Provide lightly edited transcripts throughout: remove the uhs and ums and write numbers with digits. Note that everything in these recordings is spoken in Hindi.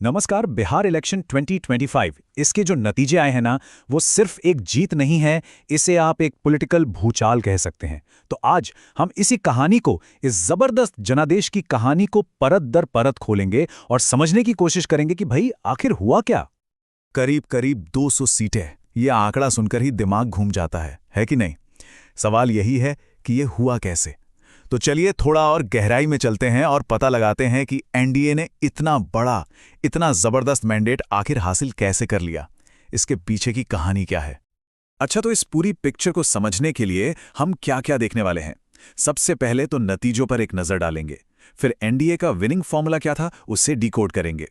नमस्कार। बिहार इलेक्शन 2025 इसके जो नतीजे आए हैं ना, वो सिर्फ एक जीत नहीं है, इसे आप एक पॉलिटिकल भूचाल कह सकते हैं। तो आज हम इसी कहानी को, इस जबरदस्त जनादेश की कहानी को परत दर परत खोलेंगे और समझने की कोशिश करेंगे कि भाई आखिर हुआ क्या। करीब करीब 200 सीटें। ये आंकड़ा सुनकर ही दिमाग घूम जाता है कि नहीं? सवाल यही है कि ये हुआ कैसे। तो चलिए थोड़ा और गहराई में चलते हैं और पता लगाते हैं कि एनडीए ने इतना बड़ा, इतना जबरदस्त मैंडेट आखिर हासिल कैसे कर लिया। इसके पीछे की कहानी क्या है। अच्छा, तो इस पूरी पिक्चर को समझने के लिए हम क्या क्या देखने वाले हैं। सबसे पहले तो नतीजों पर एक नजर डालेंगे, फिर एनडीए का विनिंग फॉर्मूला क्या था उसे डिकोड करेंगे,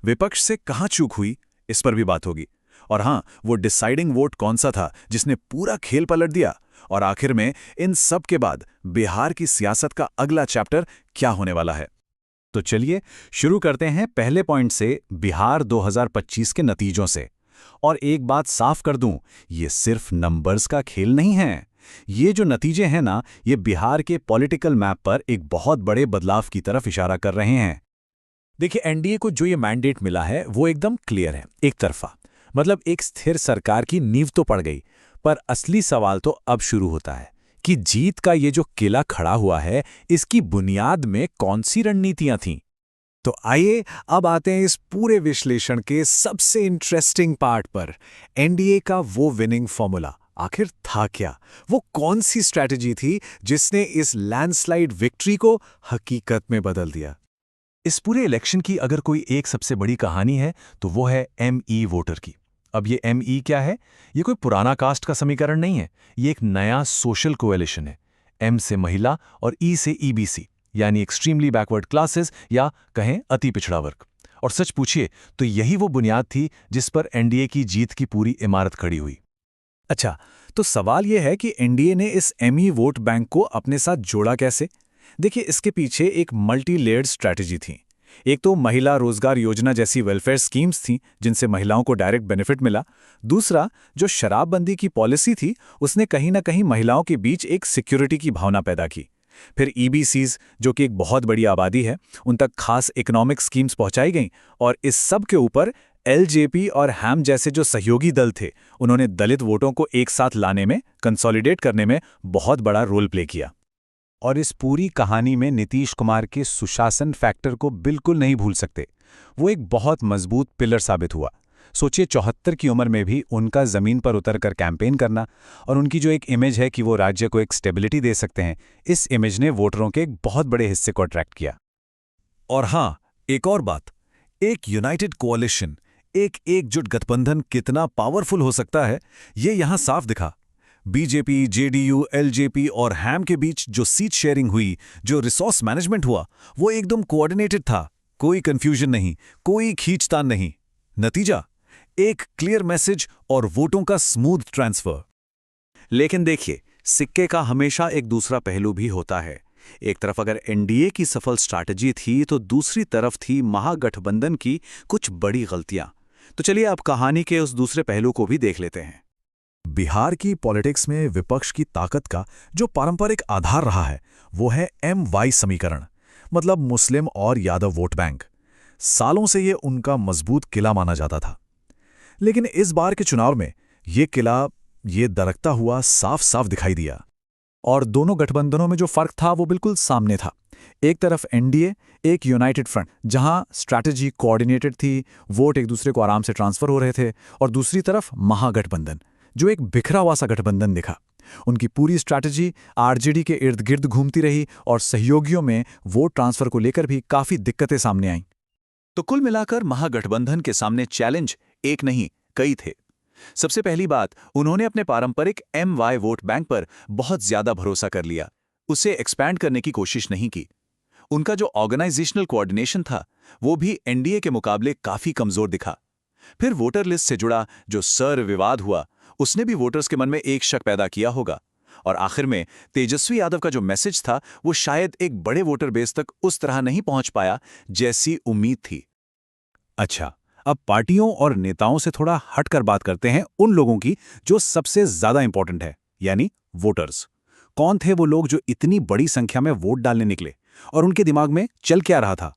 विपक्ष से कहां चूक हुई इस पर भी बात होगी, और हां, वो डिसाइडिंग वोट कौन सा था जिसने पूरा खेल पलट दिया। और आखिर में इन सब के बाद बिहार की सियासत का अगला चैप्टर क्या होने वाला है। तो चलिए शुरू करते हैं पहले पॉइंट से, बिहार 2025 के नतीजों से। और एक बात साफ कर दूं, ये सिर्फ नंबर्स का खेल नहीं है। ये जो नतीजे हैं ना, ये बिहार के पॉलिटिकल मैप पर एक बहुत बड़े बदलाव की तरफ इशारा कर रहे हैं। देखिए, एनडीए को जो ये मैंडेट मिला है वो एकदम क्लियर है, एक तरफा। मतलब एक स्थिर सरकार की नींव तो पड़ गई, पर असली सवाल तो अब शुरू होता है कि जीत का ये जो किला खड़ा हुआ है, इसकी बुनियाद में कौन सी रणनीतियां थीं। तो आइए अब आते हैं इस पूरे विश्लेषण के सबसे इंटरेस्टिंग पार्ट पर। एनडीए का वो विनिंग फॉर्मूला आखिर था क्या? वो कौन सी स्ट्रैटेजी थी जिसने इस लैंडस्लाइड विक्ट्री को हकीकत में बदल दिया? इस पूरे इलेक्शन की अगर कोई एक सबसे बड़ी कहानी है तो वो है एमई वोटर की। अब ये एमई क्या है? ये कोई पुराना कास्ट का समीकरण नहीं है, ये एक नया सोशल कोएलिशन है। एम से महिला और ई से ईबीसी, यानी एक्सट्रीमली बैकवर्ड क्लासेस या कहें अति पिछड़ा वर्ग। और सच पूछिए तो यही वो बुनियाद थी जिस पर एनडीए की जीत की पूरी इमारत खड़ी हुई। अच्छा, तो सवाल यह है कि एनडीए ने इस एमई वोट बैंक को अपने साथ जोड़ा कैसे? देखिए, इसके पीछे एक मल्टी लेयर्ड स्ट्रैटेजी थी। एक तो महिला रोजगार योजना जैसी वेलफेयर स्कीम्स थीं जिनसे महिलाओं को डायरेक्ट बेनिफिट मिला। दूसरा, जो शराबबंदी की पॉलिसी थी, उसने कहीं ना कहीं महिलाओं के बीच एक सिक्योरिटी की भावना पैदा की। फिर ईबीसीज, जो कि एक बहुत बड़ी आबादी है, उन तक खास इकोनॉमिक स्कीम्स पहुंचाई गईं। और इस सब के ऊपर एलजेपी और हैम जैसे जो सहयोगी दल थे, उन्होंने दलित वोटों को एक साथ लाने में, कंसोलिडेट करने में बहुत बड़ा रोल प्ले किया। और इस पूरी कहानी में नीतीश कुमार के सुशासन फैक्टर को बिल्कुल नहीं भूल सकते। वो एक बहुत मजबूत पिलर साबित हुआ। सोचिए, 74 की उम्र में भी उनका जमीन पर उतरकर कैंपेन करना, और उनकी जो एक इमेज है कि वो राज्य को एक स्टेबिलिटी दे सकते हैं, इस इमेज ने वोटरों के एक बहुत बड़े हिस्से को अट्रैक्ट किया। और हां, एक और बात, एक यूनाइटेड कोalition, एक एकजुट गठबंधन कितना पावरफुल हो सकता है, ये यहां साफ दिखा। बीजेपी, जेडीयू, एलजेपी और हैम के बीच जो सीट शेयरिंग हुई, जो रिसोर्स मैनेजमेंट हुआ, वो एकदम कोऑर्डिनेटेड था। कोई कंफ्यूजन नहीं, कोई खींचतान नहीं। नतीजा, एक क्लियर मैसेज और वोटों का स्मूथ ट्रांसफर। लेकिन देखिए, सिक्के का हमेशा एक दूसरा पहलू भी होता है। एक तरफ अगर एनडीए की सफल स्ट्रैटेजी थी, तो दूसरी तरफ थी महागठबंधन की कुछ बड़ी गलतियां। तो चलिए अब कहानी के उस दूसरे पहलू को भी देख लेते हैं। बिहार की पॉलिटिक्स में विपक्ष की ताकत का जो पारंपरिक आधार रहा है, वो है एम वाई समीकरण, मतलब मुस्लिम और यादव वोट बैंक। सालों से ये उनका मजबूत किला माना जाता था। लेकिन इस बार के चुनाव में ये किला, ये दरकता हुआ साफ साफ दिखाई दिया। और दोनों गठबंधनों में जो फर्क था वो बिल्कुल सामने था। एक तरफ एनडीए, एक यूनाइटेड फ्रंट, जहां स्ट्रैटेजी कोऑर्डिनेटेड थी, वोट एक दूसरे को आराम से ट्रांसफर हो रहे थे। और दूसरी तरफ महागठबंधन, जो एक बिखरा हुआ सा गठबंधन दिखा। उनकी पूरी स्ट्रैटेजी आरजेडी के इर्द गिर्द घूमती रही, और सहयोगियों में वोट ट्रांसफर को लेकर भी काफी दिक्कतें सामने आईं। तो कुल मिलाकर महागठबंधन के सामने चैलेंज एक नहीं, कई थे। सबसे पहली बात, उन्होंने अपने पारंपरिक एम वाई वोट बैंक पर बहुत ज्यादा भरोसा कर लिया। उसे एक्सपैंड करने की कोशिश नहीं की। उनका जो ऑर्गेनाइजेशनल कोऑर्डिनेशन था, वो भी एनडीए के मुकाबले काफी कमजोर दिखा। फिर वोटर लिस्ट से जुड़ा जो सर विवाद हुआ, उसने भी वोटर्स के मन में एक शक पैदा किया होगा। और आखिर में तेजस्वी यादव का जो मैसेज था, वो शायद एक बड़े वोटर बेस तक उस तरह नहीं पहुंच पाया जैसी उम्मीद थी। अच्छा, अब पार्टियों और नेताओं से थोड़ा हटकर बात करते हैं उन लोगों की जो सबसे ज्यादा इंपॉर्टेंट है, यानी वोटर्स। कौन थे वो लोग जो इतनी बड़ी संख्या में वोट डालने निकले, और उनके दिमाग में चल क्या रहा था?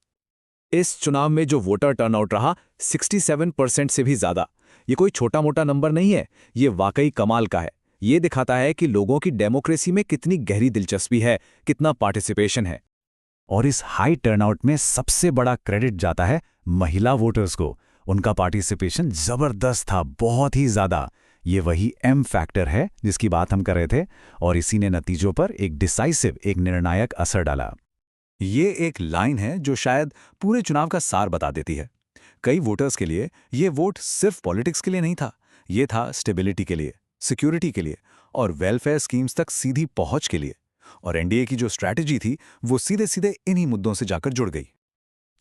इस चुनाव में जो वोटर टर्नआउट रहा 67% से भी ज्यादा, ये कोई छोटा मोटा नंबर नहीं है, ये वाकई कमाल का है। ये दिखाता है कि लोगों की डेमोक्रेसी में कितनी गहरी दिलचस्पी है, कितना पार्टिसिपेशन है। और इस हाई टर्नआउट में सबसे बड़ा क्रेडिट जाता है महिला वोटर्स को। उनका पार्टिसिपेशन जबरदस्त था, बहुत ही ज्यादा। ये वही एम फैक्टर है जिसकी बात हम कर रहे थे, और इसी ने नतीजों पर एक डिसाइसिव, एक निर्णायक असर डाला। ये एक लाइन है जो शायद पूरे चुनाव का सार बता देती है। कई वोटर्स के लिए ये वोट सिर्फ पॉलिटिक्स के लिए नहीं था, ये था स्टेबिलिटी के लिए, सिक्योरिटी के लिए और वेलफेयर स्कीम्स तक सीधी पहुंच के लिए। और एनडीए की जो स्ट्रैटेजी थी वो सीधे सीधे इन्हीं मुद्दों से जाकर जुड़ गई।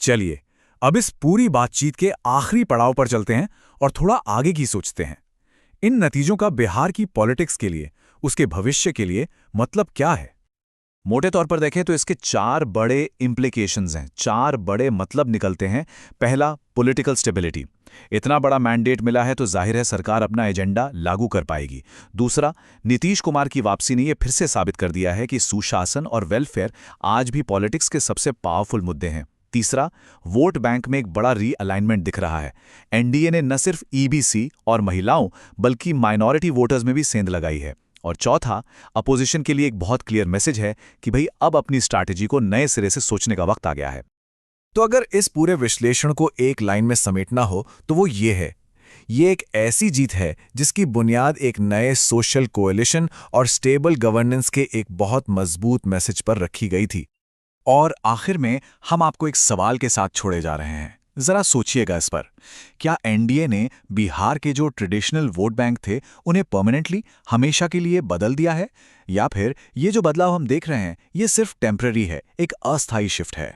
चलिए अब इस पूरी बातचीत के आखिरी पड़ाव पर चलते हैं और थोड़ा आगे की सोचते हैं। इन नतीजों का बिहार की पॉलिटिक्स के लिए, उसके भविष्य के लिए मतलब क्या है? मोटे तौर पर देखें तो इसके 4 बड़े इम्प्लीकेशंस हैं, 4 बड़े मतलब निकलते हैं। पहला, पॉलिटिकल स्टेबिलिटी। इतना बड़ा मैंडेट मिला है तो जाहिर है सरकार अपना एजेंडा लागू कर पाएगी। दूसरा, नीतीश कुमार की वापसी ने यह फिर से साबित कर दिया है कि सुशासन और वेलफेयर आज भी पॉलिटिक्स के सबसे पावरफुल मुद्दे हैं। तीसरा, वोट बैंक में एक बड़ा रीअलाइनमेंट दिख रहा है। एनडीए ने न सिर्फ ईबीसी और महिलाओं बल्कि माइनॉरिटी वोटर्स में भी सेंध लगाई है। और चौथा, अपोजिशन के लिए एक बहुत क्लियर मैसेज है कि भाई अब अपनी स्ट्रैटेजी को नए सिरे से सोचने का वक्त आ गया है। तो अगर इस पूरे विश्लेषण को एक लाइन में समेटना हो तो वो ये है, ये एक ऐसी जीत है जिसकी बुनियाद एक नए सोशल कोएलिशन और स्टेबल गवर्नेंस के एक बहुत मजबूत मैसेज पर रखी गई थी। और आखिर में हम आपको एक सवाल के साथ छोड़े जा रहे हैं। जरा सोचिएगा इस पर, क्या एनडीए ने बिहार के जो ट्रेडिशनल वोट बैंक थे उन्हें परमानेंटली, हमेशा के लिए बदल दिया है, या फिर ये जो बदलाव हम देख रहे हैं ये सिर्फ टेम्पररी है, एक अस्थायी शिफ्ट है?